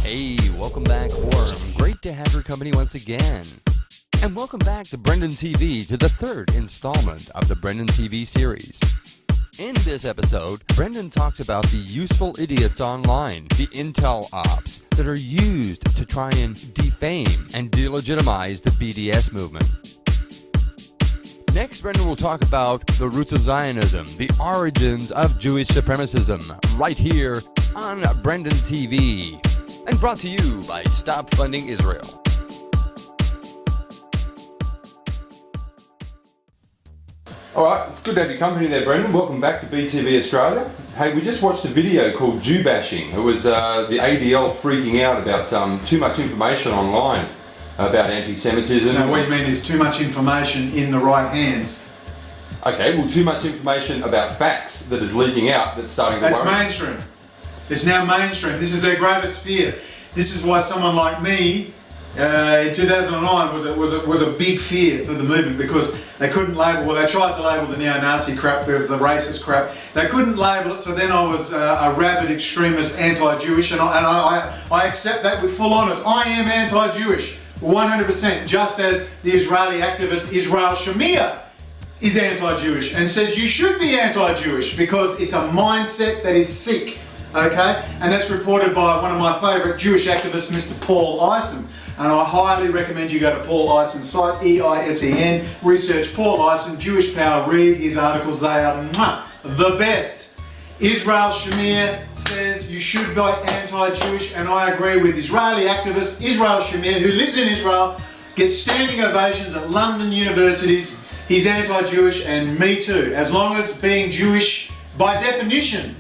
Hey, welcome back, Worm. Great to have your company once again. And welcome back to Brendon TV, to the third installment of the Brendon TV series. In this episode, Brendon talks about the useful idiots online, the intel ops that are used to try and defame and delegitimize the BDS movement. Next, Brendon will talk about the roots of Zionism, the origins of Jewish supremacism, right here on Brendon TV. And brought to you by Stop Funding Israel. Alright, it's good to have your company there, Brendon. Welcome back to BTV Australia. Hey, we just watched a video called Jew bashing. It was the ADL freaking out about too much information online about anti-Semitism. No, what you mean is too much information in the right hands. Okay, well, too much information about facts that is leaking out that's starting to That's worry. mainstream. It's now mainstream. This is their greatest fear. This is why someone like me in 2009 was a big fear for the movement, because they couldn't label, well, they tried to label the neo-Nazi crap, the racist crap. They couldn't label it, so then I was a rabid extremist, anti-Jewish, and I accept that with full honours. I am anti-Jewish, 100%, just as the Israeli activist Israel Shamir is anti-Jewish and says you should be anti-Jewish because it's a mindset that is sick. Okay, and that's reported by one of my favourite Jewish activists, Mr. Paul Eisen. And I highly recommend you go to Paul Eisen's site, E-I-S-E-N, research Paul Eisen, Jewish Power, read his articles, they are the best. Israel Shamir says you should be anti-Jewish, and I agree with Israeli activist Israel Shamir, who lives in Israel, gets standing ovations at London universities. He's anti-Jewish, and me too, as long as being Jewish, by definition,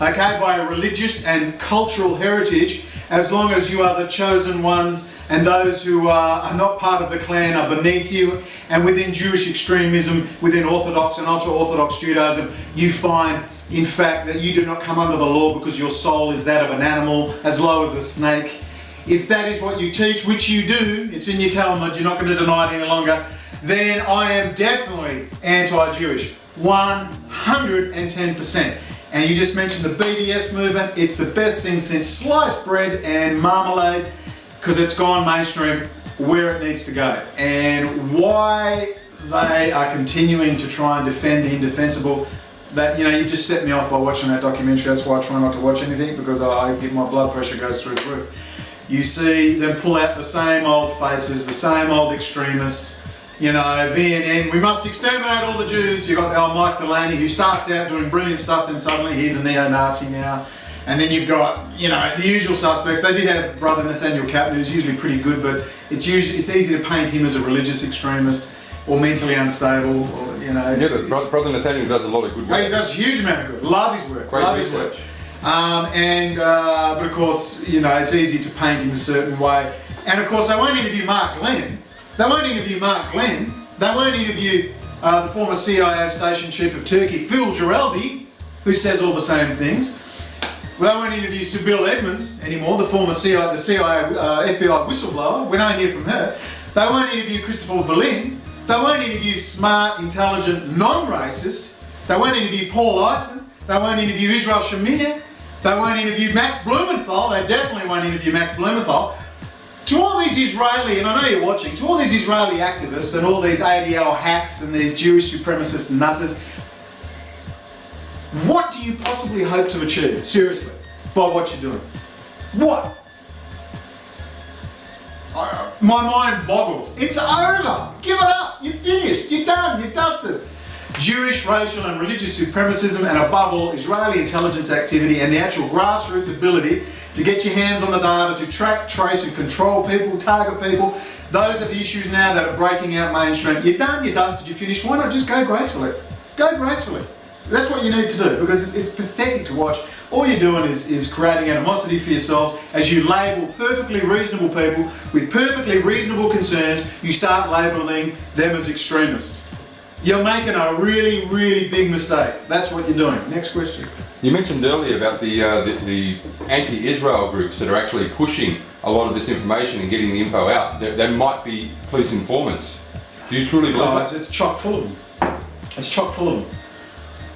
okay, by a religious and cultural heritage, as long as you are the chosen ones and those who are not part of the clan are beneath you, and within Jewish extremism, within Orthodox and ultra-Orthodox Judaism, you find, in fact, that you do not come under the law because your soul is that of an animal, as low as a snake. If that is what you teach, which you do, it's in your Talmud, you're not going to deny it any longer, then I am definitely anti-Jewish, 110%. And you just mentioned the BDS movement. It's the best thing since sliced bread and marmalade, because it's gone mainstream where it needs to go. And why they are continuing to try and defend the indefensible, that, you know, you just set me off by watching that documentary. That's why I try not to watch anything, because my blood pressure goes through the roof. You see them pull out the same old faces, the same old extremists. You know, VNN, we must exterminate all the Jews. You've got Mike Delaney, who starts out doing brilliant stuff, then suddenly he's a neo-Nazi now. And then you've got, you know, the usual suspects. They did have brother Nathaniel Captain, who's usually pretty good, but it's easy to paint him as a religious extremist or mentally unstable, or, you know. Yeah, but brother Nathaniel does a lot of good work. He does a huge amount of good. Love his work. Great Love research. his work. But of course, you know, it's easy to paint him a certain way. And of course, they won't interview Mark Glenn. They won't interview the former CIA station chief of Turkey, Phil Giraldi, who says all the same things. They won't interview Sybil Edmonds anymore, the former CIA, FBI whistleblower. We don't hear from her. They won't interview Christopher Berlin. They won't interview smart, intelligent, non-racist. They won't interview Paul Eisen. They won't interview Israel Shamir. They won't interview Max Blumenthal. They definitely won't interview Max Blumenthal. To all these Israeli, and I know you're watching, to all these Israeli activists and all these ADL hacks and these Jewish supremacist nutters, what do you possibly hope to achieve, seriously, by what you're doing? What? My mind boggles. It's over. Give it up. You're finished. You're done. You're dusted. Jewish, racial and religious supremacism, and above all, Israeli intelligence activity and the actual grassroots ability to get your hands on the data, to track, trace and control people, target people. Those are the issues now that are breaking out mainstream. You're done, you're dusted, you're finished. Why not just go gracefully? Go gracefully. That's what you need to do, because it's pathetic to watch. All you're doing is creating animosity for yourselves as you label perfectly reasonable people with perfectly reasonable concerns. You start labelling them as extremists. You're making a really, really big mistake. That's what you're doing. Next question. You mentioned earlier about the anti-Israel groups that are actually pushing a lot of this information and getting the info out. They might be police informants. Do you truly believe that? It's chock full of them. It's chock full of them.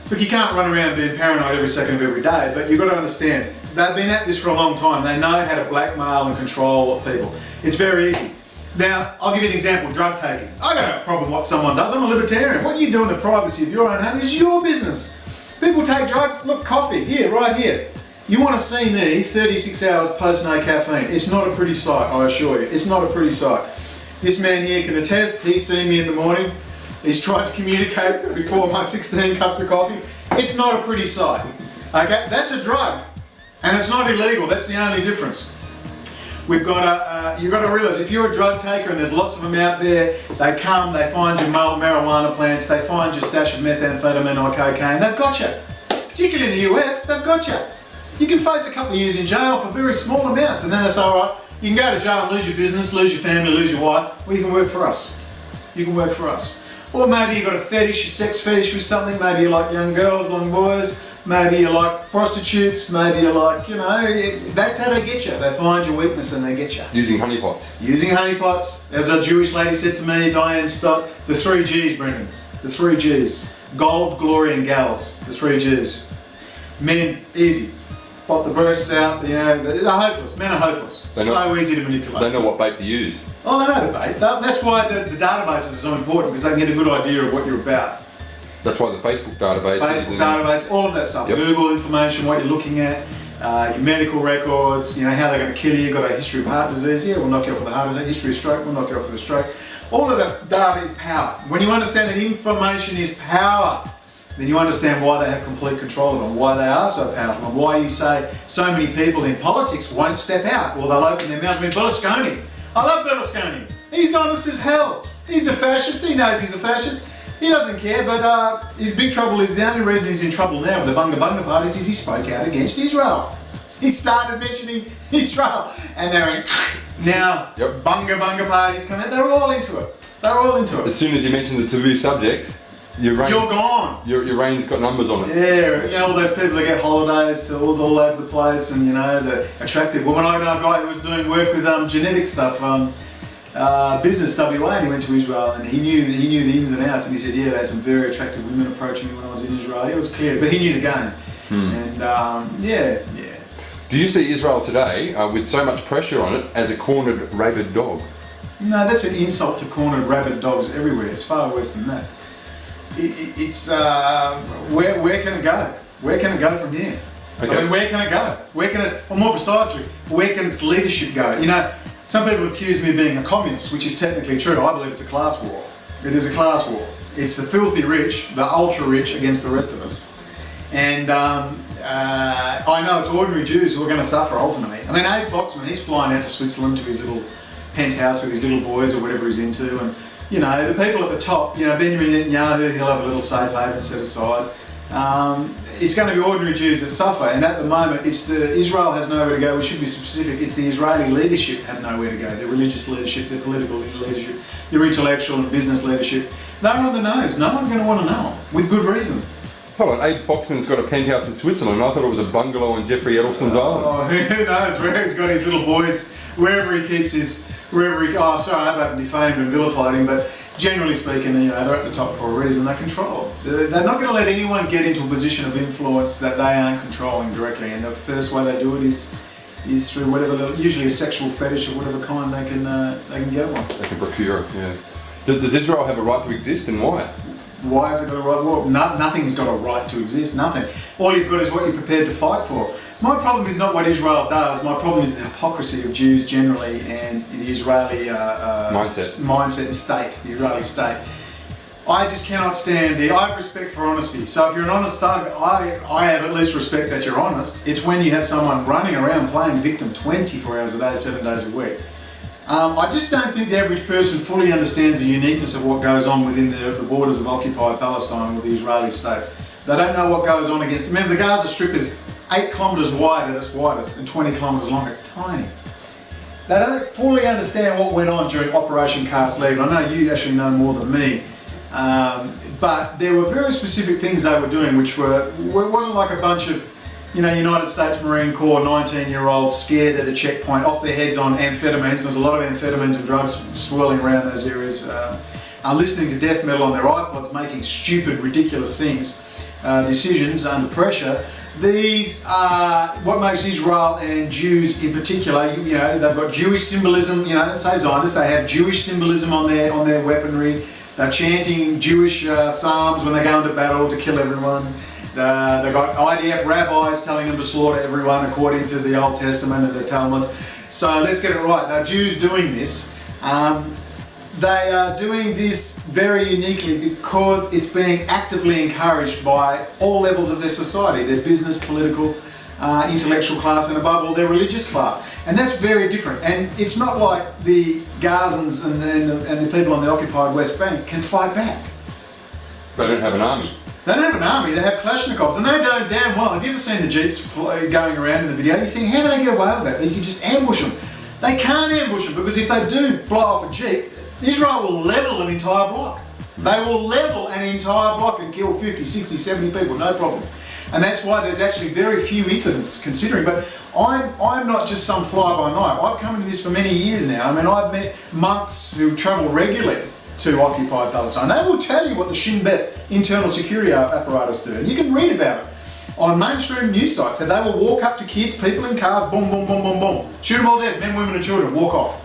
Look, you can't run around being paranoid every second of every day, but you've got to understand, They've been at this for a long time. They know how to blackmail and control people. It's very easy. Now, I'll give you an example, drug taking. I don't have a problem with what someone does. I'm a libertarian. What you do in the privacy of your own home is your business. People take drugs. Look, coffee, here, right here. You want to see me 36 hours post no caffeine. It's not a pretty sight, I assure you. It's not a pretty sight. This man here can attest. He's seen me in the morning. He's tried to communicate before my 16 cups of coffee. It's not a pretty sight. Okay, that's a drug. And it's not illegal. That's the only difference. We've got you've got to realise, if you're a drug taker and there's lots of them out there, they come, they find your marijuana plants, they find your stash of methamphetamine or cocaine, they've got you. Particularly in the US, they've got you. You can face a couple of years in jail for very small amounts, and then they say, all right, you can go to jail and lose your business, lose your family, lose your wife, or you can work for us. You can work for us. Or maybe you've got a fetish, a sex fetish with something, maybe you like young girls, young boys, maybe you like prostitutes, maybe you like, you know, that's how they get you. They find your weakness and they get you. Using honeypots. Using honeypots. As a Jewish lady said to me, Diane Stott, the 3 G's, Brendon. The 3 G's. Gold, glory and gals. The 3 G's. Men, easy. Pop the breasts out, you know, they're hopeless. Men are hopeless. So easy to manipulate. They know what bait to use. Oh, they know the bait. That's why the databases are so important, because they can get a good idea of what you're about. That's why the Facebook database. Facebook database, all of that stuff. Yep. Google information, what you're looking at, your medical records, you know, how they're going to kill you. You've got a history of heart disease, yeah, we'll knock you off with a heart attack. History of stroke, we'll knock you off with a stroke. All of that data is power. When you understand that information is power, then you understand why they have complete control of them, why they are so powerful, and why you say so many people in politics won't step out, or they'll open their mouth. I mean, Berlusconi. I love Berlusconi. He's honest as hell. He's a fascist. He knows he's a fascist. He doesn't care, but his big trouble is, the only reason he's in trouble now with the Bunga Bunga parties is he spoke out against Israel. He started mentioning Israel, and they're in, now, Bunga Bunga parties come out, they're all into it. They're all into it. As soon as you mention the taboo subject, you're gone. Your reign's got numbers on it. Yeah, you know, all those people that get holidays to all over the place, and you know, the attractive woman. I know a guy who was doing work with genetic stuff, business WA, and he went to Israel, and he knew the ins and outs, and he said, yeah, there's some very attractive women approaching me when I was in Israel. It was clear, but he knew the game. And yeah. Do you see Israel today, with so much pressure on it, as a cornered, rabid dog? No, that's an insult to cornered, rabid dogs everywhere. It's far worse than that. It's where can it go? Where can it go from here? Okay. I mean, where can it go? Where can it, or more precisely, where can its leadership go? You know, some people accuse me of being a communist, which is technically true. I believe it's a class war. It is a class war. It's the filthy rich, the ultra rich against the rest of us. And I know it's ordinary Jews who are going to suffer ultimately. I mean, Abe Foxman, he's flying out to Switzerland to his little penthouse with his little boys or whatever he's into, and you know, the people at the top, you know, Benjamin Netanyahu, he'll have a little safe haven set aside. It's going to be ordinary Jews that suffer, and at the moment, Israel has nowhere to go. We should be specific. It's the Israeli leadership have nowhere to go. Their religious leadership, their political leadership, their intellectual and business leadership. No one knows. No one's going to want to know, with good reason. Hold on, Abe Foxman's got a penthouse in Switzerland. I thought it was a bungalow on Jeffrey Edelston's island. Oh, who knows where he's got his little boys, wherever he keeps his, I'm sorry, I haven't defamed and vilified him, but generally speaking, you know, they're at the top for a reason. They control. They're not going to let anyone get into a position of influence that they aren't controlling directly, and the first way they do it is through whatever, usually a sexual fetish of whatever kind they can get one. They can procure, yeah. Does Israel have a right to exist, and why? Why has it got a right? Well, nothing's got a right to exist, nothing. All you've got is what you're prepared to fight for. My problem is not what Israel does, my problem is the hypocrisy of Jews generally and the Israeli mindset and state, the Israeli state. I just cannot stand I have respect for honesty. So if you're an honest thug, I have at least respect that you're honest. It's when you have someone running around playing victim 24 hours a day, 7 days a week. I just don't think the average person fully understands the uniqueness of what goes on within the borders of occupied Palestine with the Israeli state. They don't know what goes on against them. Remember, the Gaza Strip is 8 kilometres wide at its widest and 20 kilometres long. It's tiny. They don't fully understand what went on during Operation Cast Lead. I know you actually know more than me. But there were very specific things they were doing, which it wasn't like a bunch of, you know, United States Marine Corps 19-year-olds scared at a checkpoint, off their heads on amphetamines. There's a lot of amphetamines and drugs swirling around those areas. Are listening to death metal on their iPods, making stupid, ridiculous things, decisions under pressure. These are what makes Israel and Jews in particular. You know, they've got Jewish symbolism. You know, let's say Zionists, they have Jewish symbolism on their weaponry. They're chanting Jewish psalms when they go into battle to kill everyone. They've got IDF rabbis telling them to slaughter everyone according to the Old Testament and the Talmud. So let's get it right. They're Jews doing this. They are doing this very uniquely because it's being actively encouraged by all levels of their society, their business, political, intellectual class, and above all their religious class. And that's very different. And it's not like the Gazans and the people on the occupied West Bank can fight back. They don't have an army. They don't have an army, they have Kalashnikovs, and they know damn well. Have you ever seen the Jeeps going around in the video? You think, how do they get away with that? You can just ambush them. They can't ambush them because if they do blow up a Jeep, Israel will level an entire block. They will level an entire block and kill 50, 60, 70 people, no problem. And that's why there's actually very few incidents considering. But I'm not just some fly-by-night. I've come into this for many years now. I mean, I've met monks who travel regularly to occupied Palestine. They will tell you what the Shin Bet internal security apparatus do. And you can read about it on mainstream news sites. And they will walk up to kids, people in cars, boom, boom, boom, boom, boom. Shoot them all dead, men, women and children, walk off.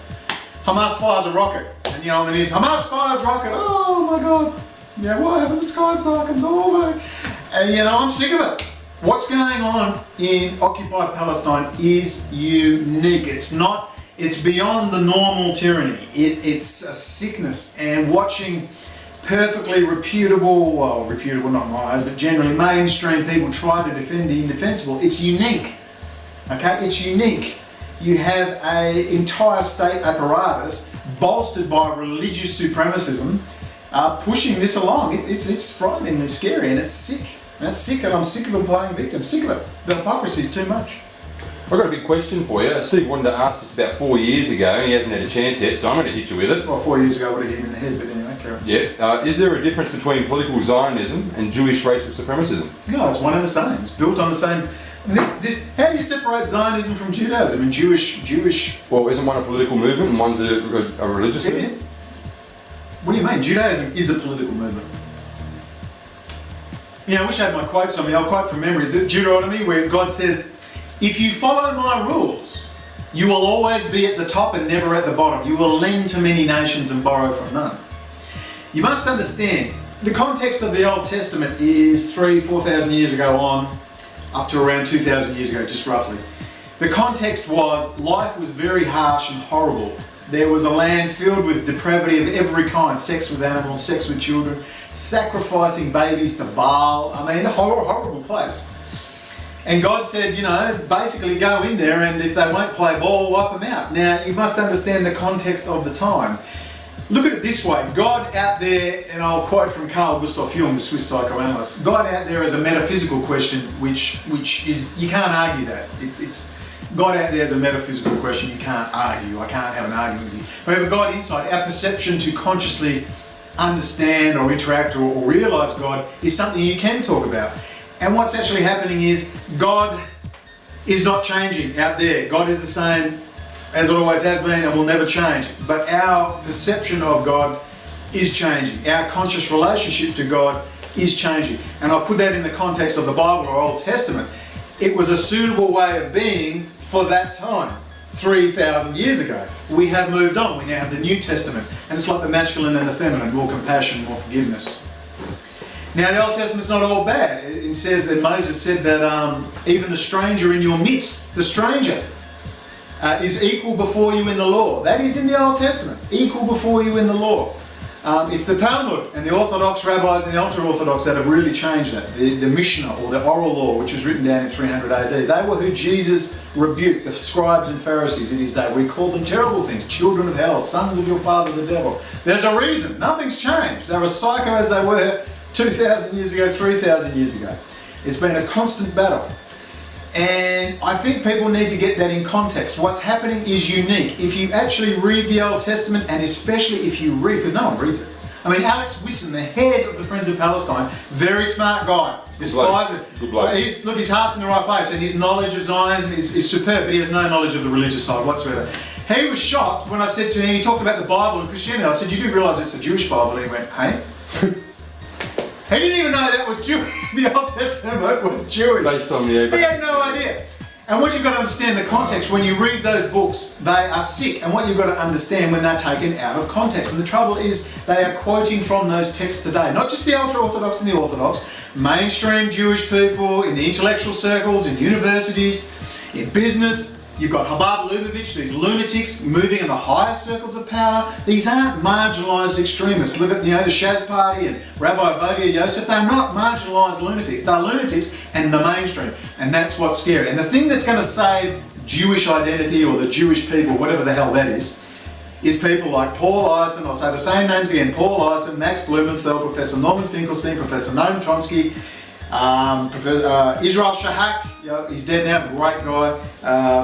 Hamas fires a rocket. And you know, on the news, Hamas fires rocket, oh my God. Yeah, what happened? The sky's darkened, oh my. And you know, I'm sick of it. What's going on in occupied Palestine is unique. It's beyond the normal tyranny. It's a sickness, and watching perfectly reputable, well, reputable not mine, but generally mainstream people try to defend the indefensible, it's unique. Okay, it's unique. You have an entire state apparatus bolstered by religious supremacism pushing this along. It's frighteningly scary, and it's sick. And it's sick, and I'm sick of them playing victim. Sick of it. The hypocrisy is too much. I've got a big question for you. Steve wanted to ask this about 4 years ago, and he hasn't had a chance yet, so I'm going to hit you with it. Well, 4 years ago I would have hit him in the head, but anyway, carry on. Yeah. Is there a difference between political Zionism and Jewish racial supremacism? No, it's one and the same. It's built on the same. How do you separate Zionism from Judaism and Jewish? Well, isn't one a political movement and one's a religious movement? What do you mean? Judaism is a political movement. You know, I wish I had my quotes on me. I'll quote from memory. Is it Deuteronomy, where God says, "If you follow my rules, you will always be at the top and never at the bottom. You will lend to many nations and borrow from none." You must understand, the context of the Old Testament is 3,000-4,000 years ago on, up to around 2,000 years ago, just roughly. The context was, life was very harsh and horrible. There was a land filled with depravity of every kind, sex with animals, sex with children, sacrificing babies to Baal. I mean, a horrible place. And God said, you know, basically go in there, and if they won't play ball, wipe them out. Now, you must understand the context of the time. Look at it this way. God out there, and I'll quote from Carl Gustav Jung, the Swiss psychoanalyst, God out there is a metaphysical question which is, you can't argue that. It's God out there is a metaphysical question you can't argue. I can't have an argument with you. However, God inside, our perception to consciously understand or interact or realise God is something you can talk about. And what's actually happening is God is not changing out there. God is the same as it always has been and will never change. But our perception of God is changing. Our conscious relationship to God is changing. And I'll put that in the context of the Bible or Old Testament. It was a suitable way of being for that time, 3,000 years ago. We have moved on. We now have the New Testament. And it's like the masculine and the feminine, more compassion, more forgiveness. Now, the Old Testament's not all bad. It says that Moses said that even the stranger in your midst, the stranger, is equal before you in the law. That is in the Old Testament, equal before you in the law. It's the Talmud and the Orthodox rabbis and the ultra-Orthodox that have really changed that. The Mishnah, or the oral law, which was written down in 300 AD, they were who Jesus rebuked, the scribes and Pharisees in his day. We called them terrible things, children of hell, sons of your father the devil. There's a reason, nothing's changed. They were psycho as they were 2,000 years ago, 3,000 years ago. It's been a constant battle. And I think people need to get that in context. What's happening is unique. If you actually read the Old Testament, and especially if you read, because no one reads it. I mean, Alex Wisson, the head of the Friends of Palestine, very smart guy. Despises it. Good bloke. Look, his heart's in the right place, and his knowledge of Zionism is superb, but he has no knowledge of the religious side whatsoever. He was shocked when I said to him, he talked about the Bible and Christianity. I said, you do realise it's a Jewish Bible? And he went, hey? He didn't even know that was Jewish. the Old Testament was Jewish. Based on the He had no idea. And what you've got to understand the context, when you read those books, they are sick. And what you've got to understand when they're taken out of context. And the trouble is, they are quoting from those texts today. Not just the ultra-Orthodox and the Orthodox, mainstream Jewish people, in the intellectual circles, in universities, in business. You've got Chabad Lubavitch, these lunatics moving in the higher circles of power. These aren't marginalised extremists. Look at the Shaz Party and Rabbi Vodia Yosef. They're not marginalised lunatics. They're lunatics and the mainstream. And that's what's scary. And the thing that's going to save Jewish identity or the Jewish people, whatever the hell that is people like Paul Eisen, I'll say the same names again, Paul Eisen, Max Blumenthal, Professor Norman Finkelstein, Professor Noam Chomsky, Professor Israel Shahak, he's dead now, great guy,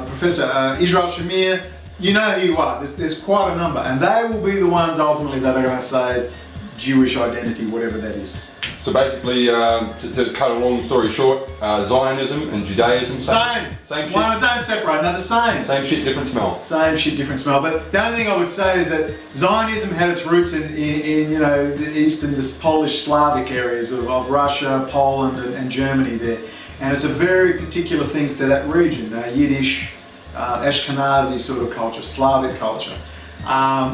Professor Israel Shamir, you know who you are, there's quite a number, and they will be the ones ultimately that are going to save Jewish identity, whatever that is. So basically, to cut a long story short, Zionism and Judaism, same shit. Well, don't separate, no, the same. Same shit, different smell. Same shit, different smell. But the only thing I would say is that Zionism had its roots in you know, the eastern, this Polish Slavic areas of Russia, Poland, and Germany there. And it's a very particular thing to that region, Yiddish, Ashkenazi sort of culture, Slavic culture.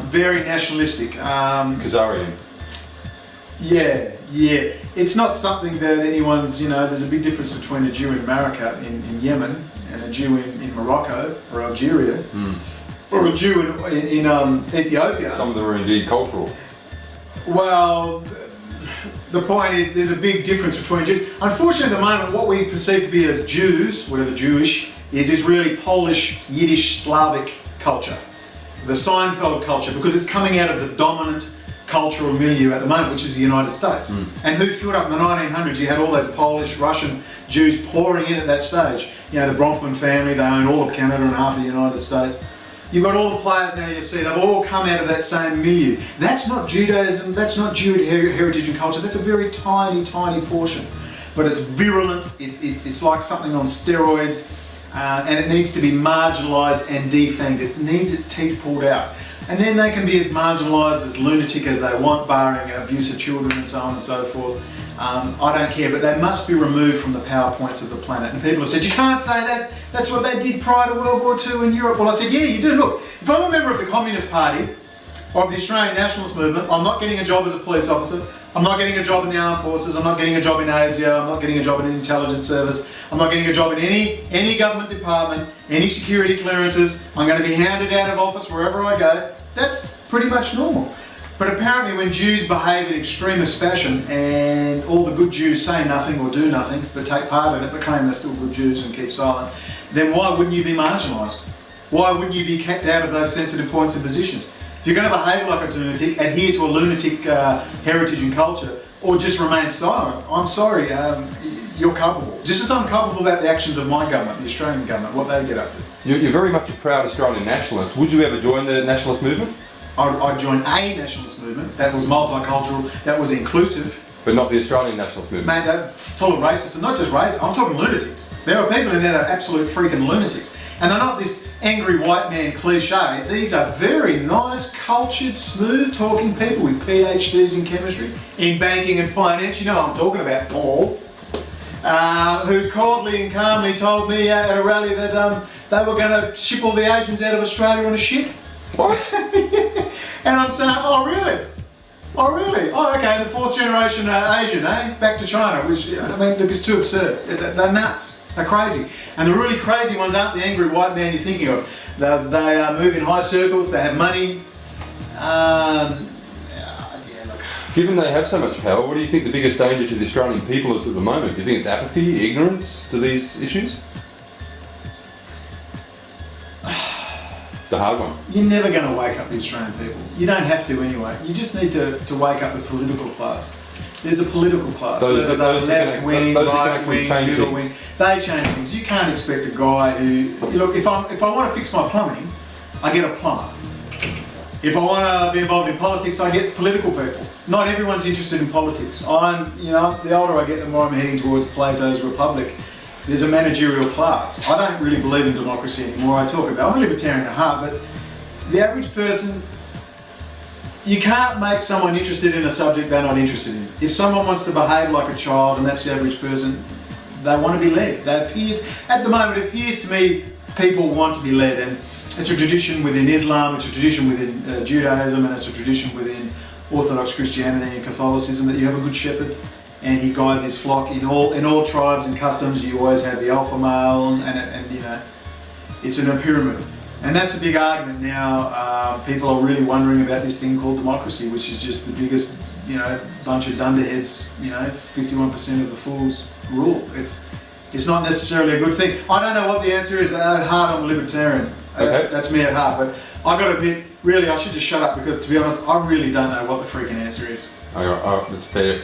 Very nationalistic. Khazarian. Yeah. It's not something that anyone's, you know, there's a big difference between a Jew in America, in Yemen, and a Jew in Morocco, or Algeria, or a Jew in Ethiopia. Some of them are indeed cultural. Well, the point is, there's a big difference between Jews. Unfortunately, at the moment, what we perceive to be as Jews, whatever Jewish, is really Polish, Yiddish, Slavic culture. The Seinfeld culture, because it's coming out of the dominant cultural milieu at the moment, which is the United States. And who filled up in the 1900s? You had all those Polish, Russian Jews pouring in at that stage. You know, the Bronfman family, they own all of Canada and half of the United States. You've got all the players now you see, they've all come out of that same milieu. That's not Judaism, that's not Jewish heritage and culture, that's a very tiny, tiny portion. But it's virulent, it's like something on steroids, and it needs to be marginalised and defanged. It needs its teeth pulled out. And then they can be as marginalised, as lunatic as they want, barring abuse of children and so on and so forth. I don't care, but they must be removed from the PowerPoints of the planet. And people have said, you can't say that, that's what they did prior to World War II in Europe. Well, I said, yeah, you do. Look, if I'm a member of the Communist Party, or of the Australian Nationalist Movement, I'm not getting a job as a police officer, I'm not getting a job in the armed forces, I'm not getting a job in ASIO, I'm not getting a job in the intelligence service, I'm not getting a job in any government department, any security clearances, I'm going to be hounded out of office wherever I go. That's pretty much normal. But apparently when Jews behave in extremist fashion and all the good Jews say nothing or do nothing but take part in it but claim they're still good Jews and keep silent, then why wouldn't you be marginalised? Why wouldn't you be kept out of those sensitive points and positions? If you're going to behave like a lunatic, adhere to a lunatic heritage and culture, or just remain silent, I'm sorry, you're culpable. Just as I'm culpable about the actions of my government, the Australian government, what they get up to. You're very much a proud Australian nationalist. Would you ever join the nationalist movement? I'd join a nationalist movement that was multicultural, that was inclusive. But not the Australian nationalist movement? Man, they're full of racists, and not just racists, I'm talking lunatics. There are people in there that are absolute freaking lunatics. And they're not this angry white man cliche. These are very nice, cultured, smooth-talking people with PhDs in chemistry, in banking and finance. You know what I'm talking about, Paul. Who coldly and calmly told me at a rally that they were going to ship all the Asians out of Australia on a ship. What? And I'm saying, oh really? Oh really? Oh okay, the fourth generation Asian, eh? Back to China, which, I mean, look, it's too absurd. They're nuts. They're crazy. And the really crazy ones aren't the angry white man you're thinking of. They move in high circles, they have money. Yeah, look. Given they have so much power, what do you think the biggest danger to the Australian people is at the moment? Do you think it's apathy, ignorance to these issues? It's a hard one. You're never going to wake up the Australian people. You don't have to anyway. You just need to wake up the political class. There's a political class. Those left wing, right wing, middle things. wing. They change things. You can't expect a guy who... Look, if I want to fix my plumbing, I get a plumber. If I want to be involved in politics, I get political people. Not everyone's interested in politics. The older I get, the more I'm heading towards Plato's Republic. There's a managerial class. I don't really believe in democracy anymore. I'm a libertarian at heart, but the average person you can't make someone interested in a subject they're not interested in. If someone wants to behave like a child, and that's the average person, they want to be led. At the moment, it appears to me people want to be led, and it's a tradition within Islam, it's a tradition within Judaism, and it's a tradition within Orthodox Christianity and Catholicism that you have a good shepherd and he guides his flock. In all tribes and customs, you always have the alpha male, and you know, it's in a pyramid. And that's a big argument now. People are really wondering about this thing called democracy, which is just the biggest, you know, bunch of dunderheads. You know, 51% of the fools rule. It's not necessarily a good thing. I don't know what the answer is. At heart, I'm a libertarian. That's me at heart. But I got to admit, really, I should just shut up because, to be honest, I really don't know what the freaking answer is. That's fair.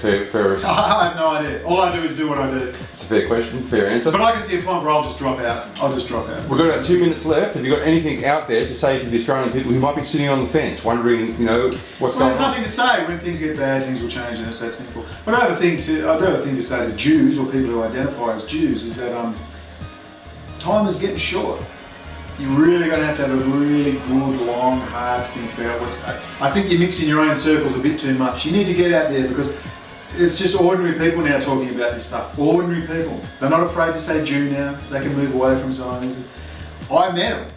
I have no idea. All I do is do what I do. It's a fair question, fair answer. But I can see a point where I'll just drop out. We've got about 2 minutes left. Have you got anything out there to say to the Australian people who might be sitting on the fence, wondering, you know, what's going on? There's nothing to say. When things get bad, things will change, and it's that simple. But I have a thing to say to Jews or people who identify as Jews is that time is getting short. You're really going to have a really good, long, hard think about what's... I think you're mixing your own circles a bit too much. You need to get out there because it's just ordinary people now talking about this stuff. Ordinary people. They're not afraid to say Jew now. They can move away from Zionism. I met them.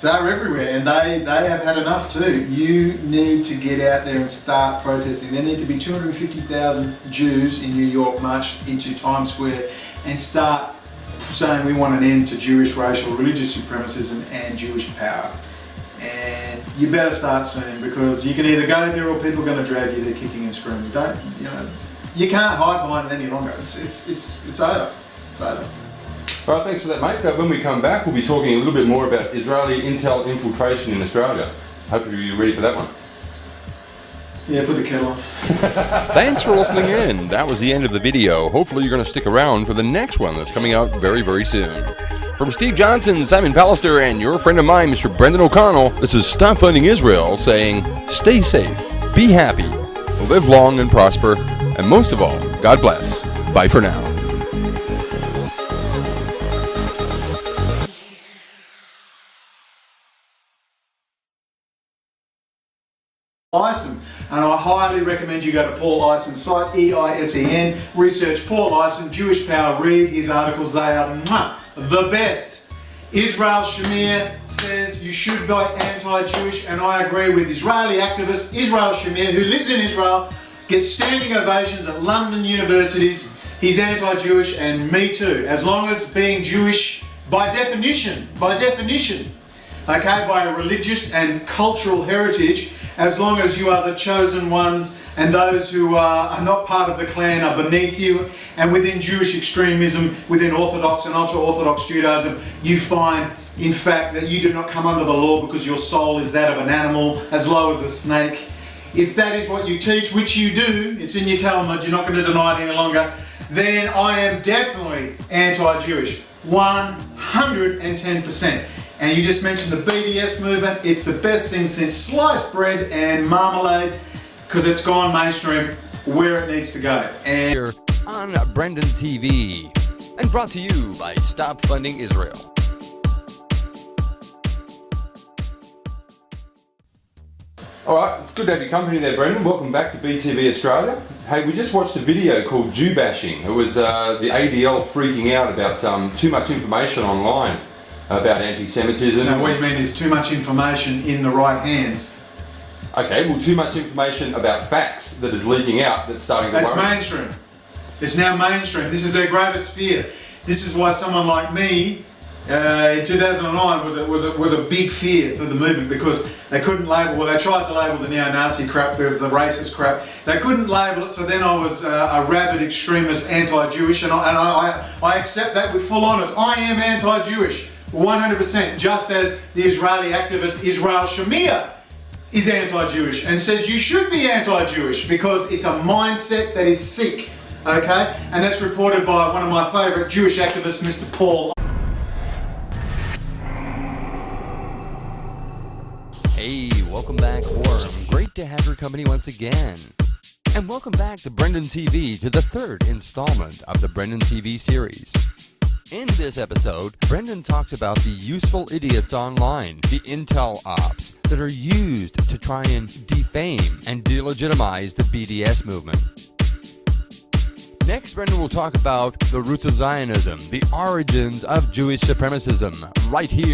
They're everywhere and they have had enough too. You need to get out there and start protesting. There need to be 250,000 Jews in New York march into Times Square and start saying we want an end to Jewish racial, religious supremacism and Jewish power. And you better start soon because you can either go there or people are going to drag you there kicking and screaming. You can't hide behind it any longer. It's over. It's over. All right, thanks for that, mate. When we come back, we'll be talking a little bit more about Israeli intel infiltration in Australia. Hope you're ready for that one. Yeah, put the kettle on. Thanks for listening in. That was the end of the video. Hopefully you're going to stick around for the next one that's coming out very, very soon. From Steve Johnson, Simon Pallister, and your friend of mine, Mr. Brendon OConnell, this is Stop Funding Israel saying, stay safe, be happy, live long and prosper, and most of all, God bless. Bye for now. Eisen, and I highly recommend you go to Paul Eisen's site, E-I-S-E-N, research Paul Eisen, Jewish Power, read his articles, they are the best. Israel Shamir says you should be anti-Jewish, and I agree with Israeli activist Israel Shamir, who lives in Israel, gets standing ovations at London universities. He's anti-Jewish, and me too, as long as being Jewish by definition, okay, by a religious and cultural heritage, as long as you are the chosen ones and those who are not part of the clan are beneath you. And within Jewish extremism, within Orthodox and ultra-Orthodox Judaism, you find, in fact, that you do not come under the law because your soul is that of an animal, as low as a snake. If that is what you teach, which you do, it's in your Talmud, you're not going to deny it any longer, then I am definitely anti-Jewish, 110%. And you just mentioned the BDS movement. It's the best thing since sliced bread and marmalade because it's gone mainstream where it needs to go. And here on Brendon TV and brought to you by Stop Funding Israel. Alright, it's good to have your company there, Brendon. Welcome back to BTV Australia. Hey, we just watched a video called Jew bashing. It was the ADL freaking out about too much information online about anti-Semitism. now what you mean is too much information in the right hands. Okay, well, too much information about facts that is leaking out that's starting to That's worry. mainstream. It's now mainstream. This is their greatest fear. This is why someone like me in 2009 was a big fear for the movement because they couldn't label, well, they tried to label the neo-Nazi crap, the racist crap. They couldn't label it, so then I was a rabid extremist anti-Jewish, and I accept that with full honours. I am anti-Jewish, 100%, just as the Israeli activist Israel Shamir is anti-Jewish and says you should be anti-Jewish because it's a mindset that is sick, okay? And that's reported by one of my favourite Jewish activists, Mr. Paul. Hey, welcome back, Worm. Great to have your company once again. And welcome back to Brendon TV, to the third installment of the Brendon TV series. In this episode, Brendon talks about the useful idiots online, the intel ops that are used to try and defund defame and delegitimize the BDS movement. Next, Brendon will talk about the roots of Zionism, the origins of Jewish supremacism, right here